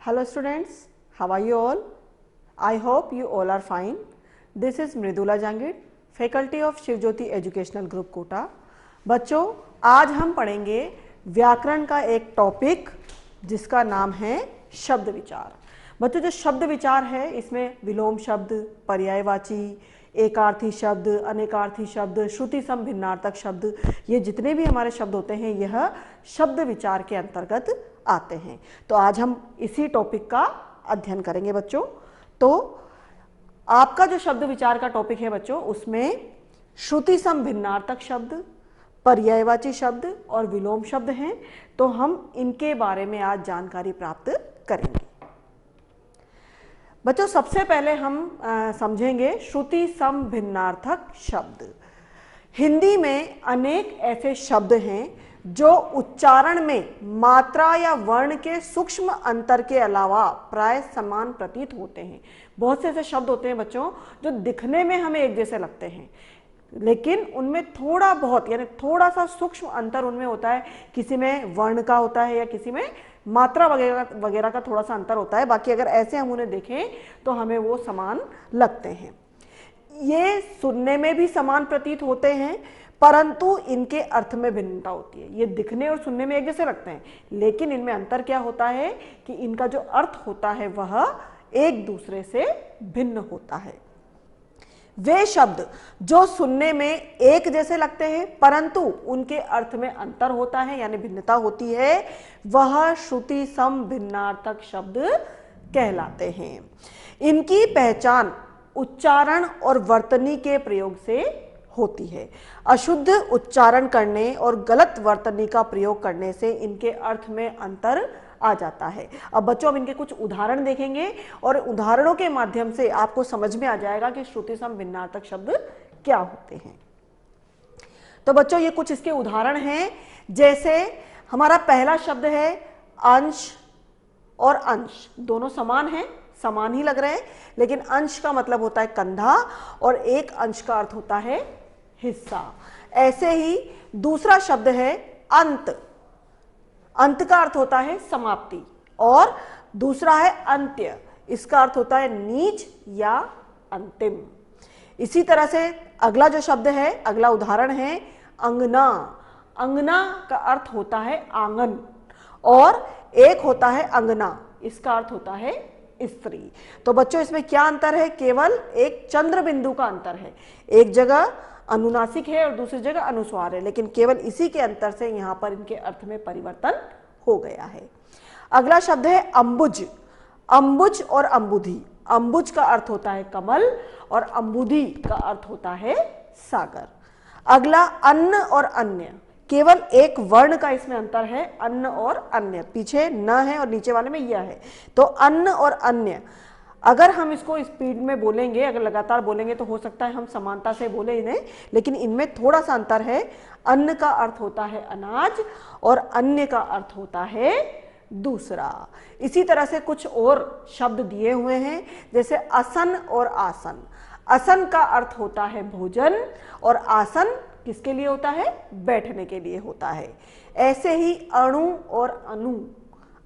Hello students, how are you all? I hope you all are fine. This is Mridula Jangid, faculty of Shiv Jyoti educational group Kota. बच्चों, आज हम पढ़ेंगे व्याकरण का एक टॉपिक जिसका नाम है शब्द विचार। बच्चों, जो शब्द विचार है इसमें विलोम शब्द, पर्यायवाची, एकार्थी शब्द, अनेकार्थी शब्द, श्रुति सम भिन्नार्थक शब्द, ये जितने भी हमारे शब्द होते हैं यह शब्द विचार के अंतर्गत आते हैं। तो आज हम इसी टॉपिक का अध्ययन करेंगे बच्चों। तो आपका जो शब्द विचार का टॉपिक है बच्चों, उसमें श्रुति सम भिन्नार्थक शब्द, पर्यायवाची शब्द और विलोम शब्द हैं। तो हम इनके बारे में आज जानकारी प्राप्त करेंगे। बच्चों, सबसे पहले हम समझेंगे श्रुति सम भिन्नार्थक शब्द। हिंदी में अनेक ऐसे शब्द हैं जो उच्चारण में मात्रा या वर्ण के सूक्ष्म अंतर के अलावा प्राय समान प्रतीत होते हैं। बहुत से ऐसे शब्द होते हैं बच्चों जो दिखने में हमें एक जैसे लगते हैं, लेकिन उनमें थोड़ा बहुत यानी थोड़ा सा सूक्ष्म अंतर उनमें होता है। किसी में वर्ण का होता है या किसी में मात्रा वगैरह वगैरह का थोड़ा सा अंतर होता है। बाकी अगर ऐसे हम उन्हें देखें तो हमें वो समान लगते हैं। ये सुनने में भी समान प्रतीत होते हैं, परंतु इनके अर्थ में भिन्नता होती है। ये दिखने और सुनने में एक जैसे लगते हैं, लेकिन इनमें अंतर क्या होता है कि इनका जो अर्थ होता है वह एक दूसरे से भिन्न होता है। वे शब्द जो सुनने में एक जैसे लगते हैं परंतु उनके अर्थ में अंतर होता है यानी भिन्नता होती है, वह श्रुति सम भिन्नार्थक शब्द कहलाते हैं। इनकी पहचान उच्चारण और वर्तनी के प्रयोग से होती है। अशुद्ध उच्चारण करने और गलत वर्तनी का प्रयोग करने से इनके अर्थ में अंतर आ जाता है। अब बच्चों, अब इनके कुछ उदाहरण देखेंगे और उदाहरणों के माध्यम से आपको समझ में आ जाएगा कि श्रुति सम भिन्नार्थक शब्द क्या होते हैं। तो बच्चों, ये कुछ इसके उदाहरण हैं। जैसे हमारा पहला शब्द है अंश और अंश, दोनों समान हैं, समान ही लग रहे हैं, लेकिन अंश का मतलब होता है कंधा और एक अंश का अर्थ होता है हिस्सा। ऐसे ही दूसरा शब्द है अंत। अंत का अर्थ होता है समाप्ति और दूसरा है अंत्य, इसका अर्थ होता है नीच या अंतिम। इसी तरह से अगला जो शब्द है, अगला उदाहरण है अंगना। अंगना का अर्थ होता है आंगन और एक होता है अंगना, इसका अर्थ होता है स्त्री। तो बच्चों, इसमें क्या अंतर है? केवल एक चंद्र बिंदु का अंतर है। एक जगह अनुनासिक है और दूसरी जगह अनुस्वार है, लेकिन केवल इसी के अंतर से यहां पर इनके अर्थ में परिवर्तन हो गया है। अगला शब्द है अंबुज। अंबुज और अंबुधि। अंबुज का अर्थ होता है कमल और अंबुधि का अर्थ होता है सागर। अगला अन्न और अन्य। केवल एक वर्ण का इसमें अंतर है, अन्न और अन्य। पीछे न है और नीचे वाले में यह है। तो अन्न और अन्य, अगर हम इसको स्पीड में बोलेंगे, अगर लगातार बोलेंगे तो हो सकता है हम समानता से बोले इन्हें, लेकिन इनमें थोड़ा सा अंतर है। अन्न का अर्थ होता है अनाज और अन्य का अर्थ होता है दूसरा। इसी तरह से कुछ और शब्द दिए हुए हैं, जैसे असन और आसन। असन का अर्थ होता है भोजन और आसन किसके लिए होता है? बैठने के लिए होता है। ऐसे ही अणु और अनु।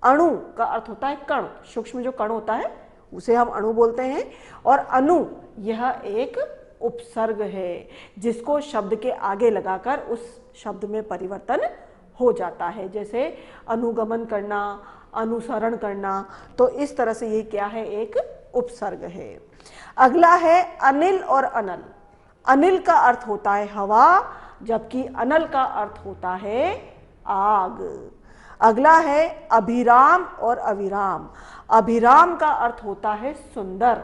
अणु का अर्थ होता है कण, सूक्ष्म जो कण होता है उसे हम अणु बोलते हैं। और अनु यह एक उपसर्ग है जिसको शब्द के आगे लगाकर उस शब्द में परिवर्तन हो जाता है, जैसे अनुगमन करना, अनुसरण करना। तो इस तरह से ये क्या है? एक उपसर्ग है। अगला है अनिल और अनल। अनिल का अर्थ होता है हवा, जबकि अनल का अर्थ होता है आग। अगला है अभिराम और अविराम। अभिराम का अर्थ होता है सुंदर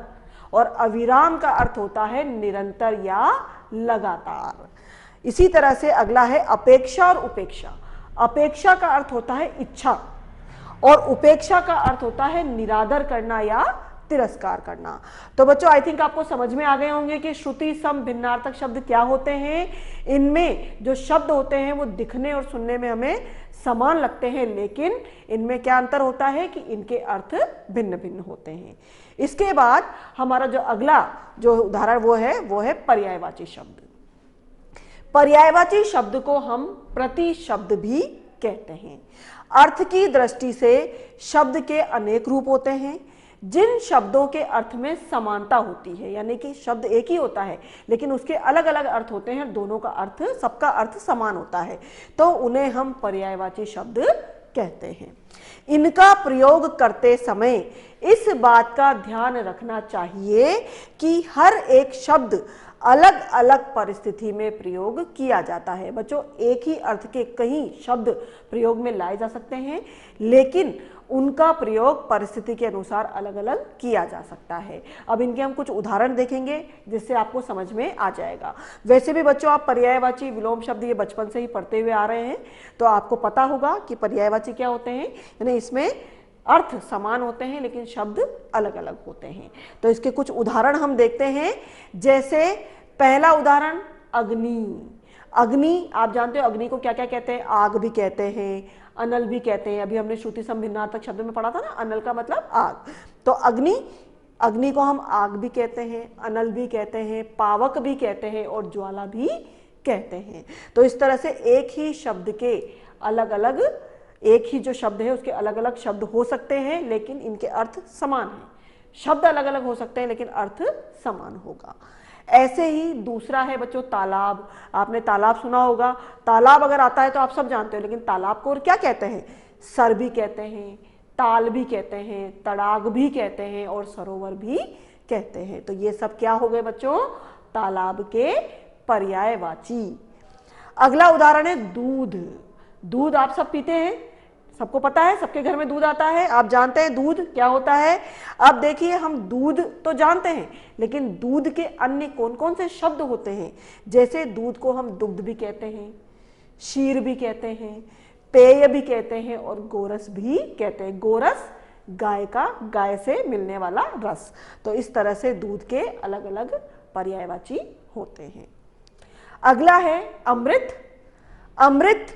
और अविराम का अर्थ होता है निरंतर या लगातार। इसी तरह से अगला है अपेक्षा और उपेक्षा। अपेक्षा का अर्थ होता है इच्छा और उपेक्षा का अर्थ होता है निरादर करना या तिरस्कार करना। तो बच्चों, आई थिंक आपको समझ में आ गए होंगे कि श्रुति सम भिन्नार्थक शब्द क्या होते हैं। इनमें जो शब्द होते हैं वो दिखने और सुनने में हमें समान लगते हैं, लेकिन इनमें क्या अंतर होता है कि इनके अर्थ भिन्न भिन्न होते हैं। इसके बाद हमारा जो अगला जो उदाहरण वो है पर्यायवाची शब्द। पर्यायवाची शब्द को हम प्रति शब्द भी कहते हैं। अर्थ की दृष्टि से शब्द के अनेक रूप होते हैं। जिन शब्दों के अर्थ में समानता होती है, यानी कि शब्द एक ही होता है लेकिन उसके अलग अलग अर्थ होते हैं, दोनों का अर्थ, सबका अर्थ समान होता है, तो उन्हें हम पर्यायवाची शब्द कहते हैं। इनका प्रयोग करते समय इस बात का ध्यान रखना चाहिए कि हर एक शब्द अलग अलग परिस्थिति में प्रयोग किया जाता है। बच्चों, एक ही अर्थ के कई शब्द प्रयोग में लाए जा सकते हैं, लेकिन उनका प्रयोग परिस्थिति के अनुसार अलग अलग किया जा सकता है। अब इनके हम कुछ उदाहरण देखेंगे जिससे आपको समझ में आ जाएगा। वैसे भी बच्चों, आप पर्यायवाची विलोम शब्द ये बचपन से ही पढ़ते हुए आ रहे हैं, तो आपको पता होगा कि पर्यायवाची क्या होते हैं, यानी इसमें अर्थ समान होते हैं लेकिन शब्द अलग अलग होते हैं। तो इसके कुछ उदाहरण हम देखते हैं। जैसे पहला उदाहरण अग्नि। अग्नि, आप जानते हो अग्नि को क्या क्या कहते हैं? आग भी कहते हैं, अनल भी कहते हैं। अभी हमने श्रुति सम भिन्नार्थक शब्द में पढ़ा था ना, अनल का मतलब आग। तो अग्नि को हम आग भी कहते हैं, अनल भी कहते हैं, पावक भी कहते हैं और ज्वाला भी कहते हैं। तो इस तरह से एक ही शब्द के अलग अलग, एक ही जो शब्द है उसके अलग अलग शब्द हो सकते हैं लेकिन इनके अर्थ समान हैं। शब्द अलग अलग हो सकते हैं लेकिन अर्थ समान होगा। ऐसे ही दूसरा है बच्चों तालाब। आपने तालाब सुना होगा। तालाब अगर आता है तो आप सब जानते हो, लेकिन तालाब को और क्या कहते हैं? सर भी कहते हैं, ताल भी कहते हैं, तड़ाग भी कहते हैं और सरोवर भी कहते हैं। तो ये सब क्या हो गए बच्चों? तालाब के पर्यायवाची। अगला उदाहरण है दूध। दूध आप सब पीते हैं, सबको पता है, सबके घर में दूध आता है। आप जानते हैं दूध क्या होता है? अब देखिए, हम दूध तो जानते हैं लेकिन दूध के अन्य कौन कौन से शब्द होते हैं? जैसे दूध को हम दुग्ध भी कहते हैं, क्षीर भी कहते हैं, पेय भी कहते हैं और गोरस भी कहते हैं। गोरस गाय से मिलने वाला रस। तो इस तरह से दूध के अलग अलग पर्यायवाची होते हैं। अगला है अमृत। अमृत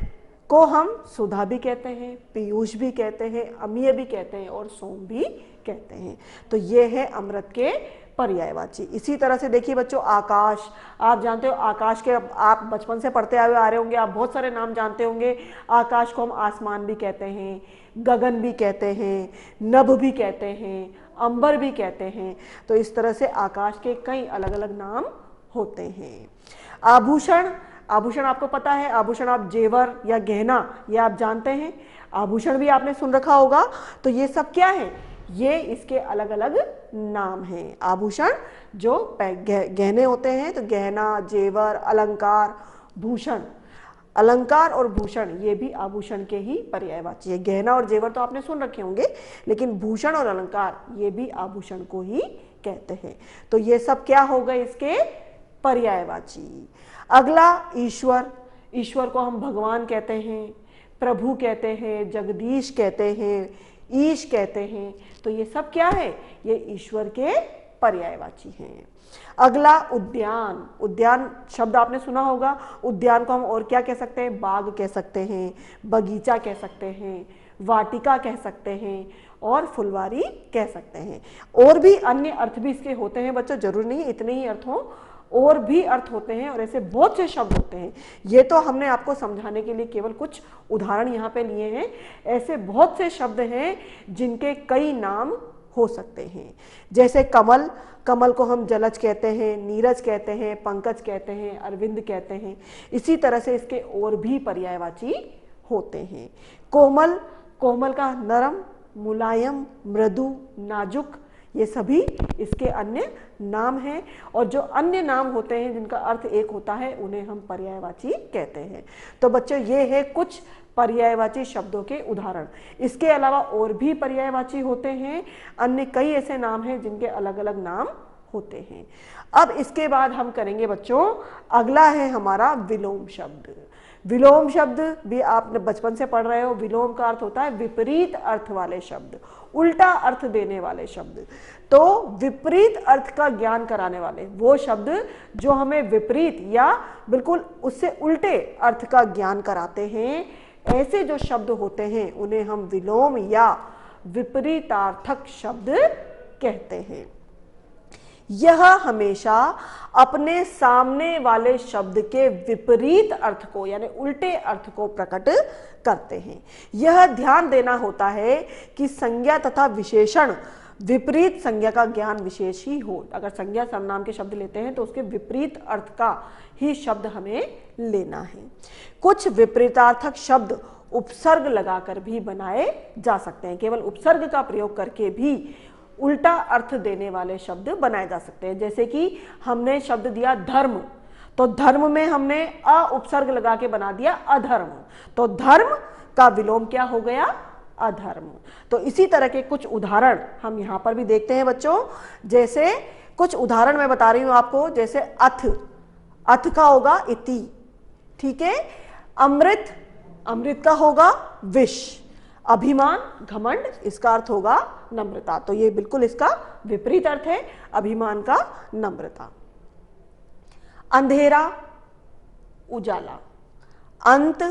को हम सुधा भी कहते हैं, पीयूष भी कहते हैं, अमीय भी कहते हैं और सोम भी कहते हैं। तो ये है अमृत के पर्यायवाची। इसी तरह से देखिए बच्चों आकाश। आप जानते हो आकाश के, आप बचपन से पढ़ते हुए आ रहे होंगे, आप बहुत सारे नाम जानते होंगे। आकाश को हम आसमान भी कहते हैं, गगन भी कहते हैं, नभ भी कहते हैं, अंबर भी कहते हैं। तो इस तरह से आकाश के कई अलग अलग नाम होते हैं। आभूषण। आभूषण आपको पता है, आभूषण आप जेवर या गहना, ये आप जानते हैं। आभूषण भी आपने सुन रखा होगा। तो ये सब क्या है? ये इसके अलग अलग नाम हैं। आभूषण जो गहने होते हैं, तो गहना, जेवर, अलंकार, भूषण। अलंकार और भूषण ये भी आभूषण के ही पर्यायवाची है। गहना और जेवर तो आपने सुन रखे होंगे, लेकिन भूषण और अलंकार ये भी आभूषण को ही कहते हैं। तो ये सब क्या हो गए? इसके पर्यायवाची। अगला ईश्वर। ईश्वर को हम भगवान कहते हैं, प्रभु कहते हैं, जगदीश कहते हैं, ईश कहते हैं। तो ये सब क्या है? ये ईश्वर के पर्यायवाची हैं। अगला उद्यान। उद्यान शब्द आपने सुना होगा। उद्यान को हम और क्या कह सकते हैं? बाग कह सकते हैं, बगीचा कह सकते हैं, वाटिका कह सकते हैं और फुलवारी कह सकते हैं। और भी अन्य अर्थ भी इसके होते हैं बच्चों, जरूर नहीं इतने ही अर्थ हों, और भी अर्थ होते हैं और ऐसे बहुत से शब्द होते हैं। ये तो हमने आपको समझाने के लिए केवल कुछ उदाहरण यहाँ पे लिए हैं। ऐसे बहुत से शब्द हैं जिनके कई नाम हो सकते हैं। जैसे कमल। कमल को हम जलज कहते हैं, नीरज कहते हैं, पंकज कहते हैं, अरविंद कहते हैं। इसी तरह से इसके और भी पर्यायवाची होते हैं। कोमल। कोमल का नरम, मुलायम, मृदु, नाजुक, ये सभी इसके अन्य नाम हैं। और जो अन्य नाम होते हैं जिनका अर्थ एक होता है, उन्हें हम पर्यायवाची कहते हैं। तो बच्चों, ये है कुछ पर्यायवाची शब्दों के उदाहरण। इसके अलावा और भी पर्यायवाची होते हैं। अन्य कई ऐसे नाम हैं जिनके अलग अलग नाम होते हैं। अब इसके बाद हम करेंगे बच्चों, अगला है हमारा विलोम शब्द। विलोम शब्द भी आपने बचपन से पढ़ रहे हो। विलोम का अर्थ होता है विपरीत अर्थ वाले शब्द, उल्टा अर्थ देने वाले शब्द। तो विपरीत अर्थ का ज्ञान कराने वाले वो शब्द जो हमें विपरीत या बिल्कुल उससे उल्टे अर्थ का ज्ञान कराते हैं, ऐसे जो शब्द होते हैं उन्हें हम विलोम या विपरीतार्थक शब्द कहते हैं। यह हमेशा अपने सामने वाले शब्द के विपरीत अर्थ को यानी उल्टे अर्थ को प्रकट करते हैं। यह ध्यान देना होता है कि संज्ञा तथा विशेषण विपरीत संज्ञा का ज्ञान विशेष ही हो। अगर संज्ञा सर्वनाम के शब्द लेते हैं तो उसके विपरीत अर्थ का ही शब्द हमें लेना है। कुछ विपरीतार्थक शब्द उपसर्ग लगाकर भी बनाए जा सकते हैं। केवल उपसर्ग का प्रयोग करके भी उल्टा अर्थ देने वाले शब्द बनाए जा सकते हैं। जैसे कि हमने शब्द दिया धर्म, तो धर्म में हमने अ उपसर्ग लगा के बना दिया अधर्म, तो धर्म का विलोम क्या हो गया? अधर्म। तो इसी तरह के कुछ उदाहरण हम यहां पर भी देखते हैं बच्चों। जैसे कुछ उदाहरण मैं बता रही हूं आपको, जैसे अथ, अथ का होगा इति, ठीक है। अमृत, अमृत का होगा विष। अभिमान, घमंड, इसका अर्थ होगा नम्रता। तो ये बिल्कुल इसका विपरीत अर्थ है, अभिमान का नम्रता। अंधेरा, उजाला। अंत,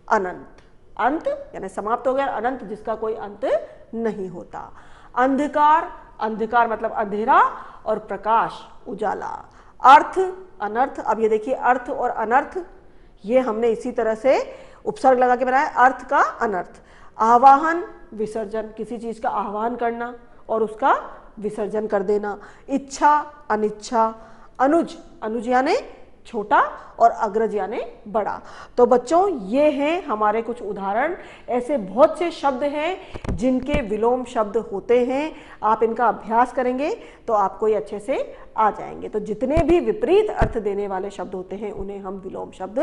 अनंत। अंत यानी समाप्त हो गया, अनंत जिसका कोई अंत नहीं होता। अंधकार, अंधकार मतलब अंधेरा, और प्रकाश, उजाला। अर्थ, अनर्थ। अब ये देखिए अर्थ और अनर्थ ये हमने इसी तरह से उपसर्ग लगा के बनाया, अर्थ का अनर्थ। आवाहन, विसर्जन, किसी चीज का आह्वान करना और उसका विसर्जन कर देना। इच्छा, अनिच्छा। अनुज, अनुज यानी छोटा, और अग्रज यानी बड़ा। तो बच्चों ये हैं हमारे कुछ उदाहरण। ऐसे बहुत से शब्द हैं जिनके विलोम शब्द होते हैं। आप इनका अभ्यास करेंगे तो आपको ये अच्छे से आ जाएंगे। तो जितने भी विपरीत अर्थ देने वाले शब्द होते हैं उन्हें हम विलोम शब्द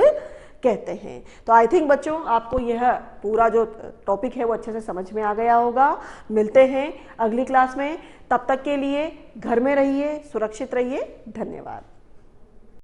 कहते हैं। तो आई थिंक बच्चों आपको यह पूरा जो टॉपिक है वो अच्छे से समझ में आ गया होगा। मिलते हैं अगली क्लास में, तब तक के लिए घर में रहिए, सुरक्षित रहिए। धन्यवाद।